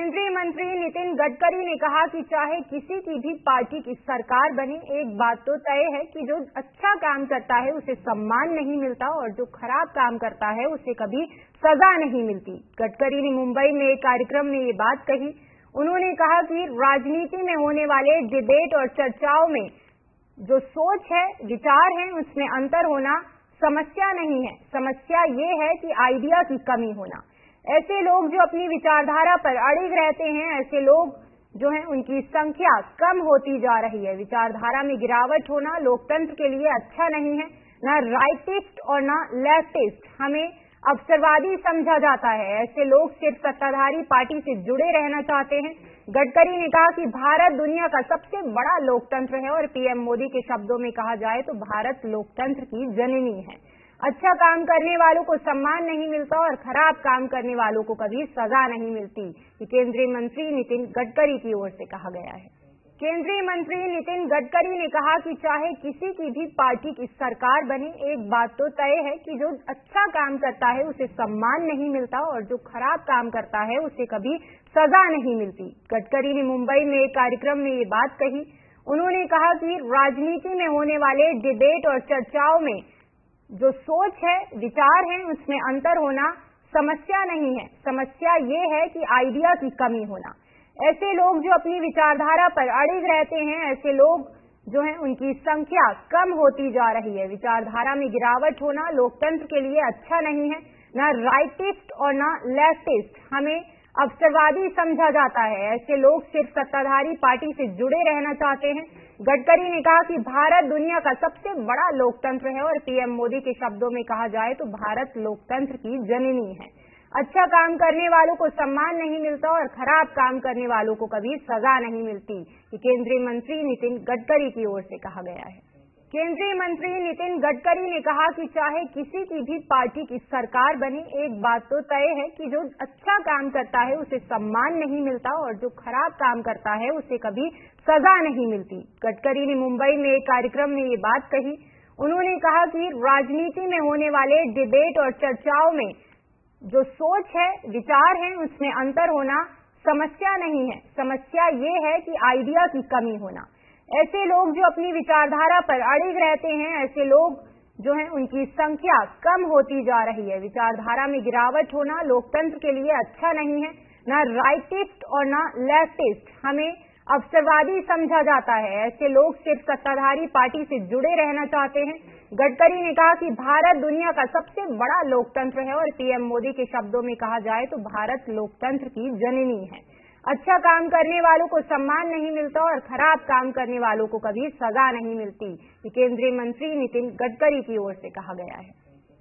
केंद्रीय मंत्री नितिन गडकरी ने कहा कि चाहे किसी की भी पार्टी की सरकार बने, एक बात तो तय है कि जो अच्छा काम करता है उसे सम्मान नहीं मिलता और जो खराब काम करता है उसे कभी सजा नहीं मिलती। गडकरी ने मुंबई में एक कार्यक्रम में ये बात कही। उन्होंने कहा कि राजनीति में होने वाले डिबेट और चर्चाओं में जो सोच है, विचार है, उसमें अंतर होना समस्या नहीं है। समस्या ये है कि आइडिया की कमी होना। ऐसे लोग जो अपनी विचारधारा पर अड़िग रहते हैं, ऐसे लोग जो हैं उनकी संख्या कम होती जा रही है। विचारधारा में गिरावट होना लोकतंत्र के लिए अच्छा नहीं है। न राइटिस्ट और न लेफ्टिस्ट, हमें अवसरवादी समझा जाता है। ऐसे लोग सिर्फ सत्ताधारी पार्टी से जुड़े रहना चाहते हैं। गडकरी ने कहा कि भारत दुनिया का सबसे बड़ा लोकतंत्र है और पीएम मोदी के शब्दों में कहा जाए तो भारत लोकतंत्र की जननी है। अच्छा काम करने वालों को सम्मान नहीं मिलता और खराब काम करने वालों को कभी सजा नहीं मिलती। ये केंद्रीय मंत्री नितिन गडकरी की ओर से कहा गया है। केंद्रीय मंत्री नितिन गडकरी ने कहा कि चाहे किसी की भी पार्टी की सरकार बने, एक बात तो तय है कि जो अच्छा काम करता है उसे सम्मान नहीं मिलता और जो खराब काम करता है उसे कभी सजा नहीं मिलती। गडकरी ने मुंबई में एक कार्यक्रम में ये बात कही। उन्होंने कहा कि राजनीति में होने वाले डिबेट और चर्चाओं में जो सोच है, विचार है, उसमें अंतर होना समस्या नहीं है। समस्या ये है कि आइडिया की कमी होना। ऐसे लोग जो अपनी विचारधारा पर अड़िग रहते हैं, ऐसे लोग जो हैं उनकी संख्या कम होती जा रही है। विचारधारा में गिरावट होना लोकतंत्र के लिए अच्छा नहीं है। न राइटिस्ट और न लेफ्टिस्ट, हमें अवसरवादी समझा जाता है। ऐसे लोग सिर्फ सत्ताधारी पार्टी से जुड़े रहना चाहते हैं। गडकरी ने कहा कि भारत दुनिया का सबसे बड़ा लोकतंत्र है और पीएम मोदी के शब्दों में कहा जाए तो भारत लोकतंत्र की जननी है। अच्छा काम करने वालों को सम्मान नहीं मिलता और खराब काम करने वालों को कभी सजा नहीं मिलती। ये केंद्रीय मंत्री नितिन गडकरी की ओर से कहा गया है। केंद्रीय मंत्री नितिन गडकरी ने कहा कि चाहे किसी की भी पार्टी की सरकार बने, एक बात तो तय है कि जो अच्छा काम करता है उसे सम्मान नहीं मिलता और जो खराब काम करता है उसे कभी सजा नहीं मिलती। गडकरी ने मुंबई में एक कार्यक्रम में ये बात कही। उन्होंने कहा कि राजनीति में होने वाले डिबेट और चर्चाओं में जो सोच है, विचार है, उसमें अंतर होना समस्या नहीं है। समस्या ये है कि आइडिया की कमी होना। ऐसे लोग जो अपनी विचारधारा पर अड़िग रहते हैं, ऐसे लोग जो हैं उनकी संख्या कम होती जा रही है। विचारधारा में गिरावट होना लोकतंत्र के लिए अच्छा नहीं है। न राइटिस्ट और न लेफ्टिस्ट, हमें अवसरवादी समझा जाता है। ऐसे लोग सिर्फ सत्ताधारी पार्टी से जुड़े रहना चाहते हैं। गडकरी ने कहा कि भारत दुनिया का सबसे बड़ा लोकतंत्र है और पीएम मोदी के शब्दों में कहा जाए तो भारत लोकतंत्र की जननी है। अच्छा काम करने वालों को सम्मान नहीं मिलता और खराब काम करने वालों को कभी सजा नहीं मिलती। ये केंद्रीय मंत्री नितिन गडकरी की ओर से कहा गया है।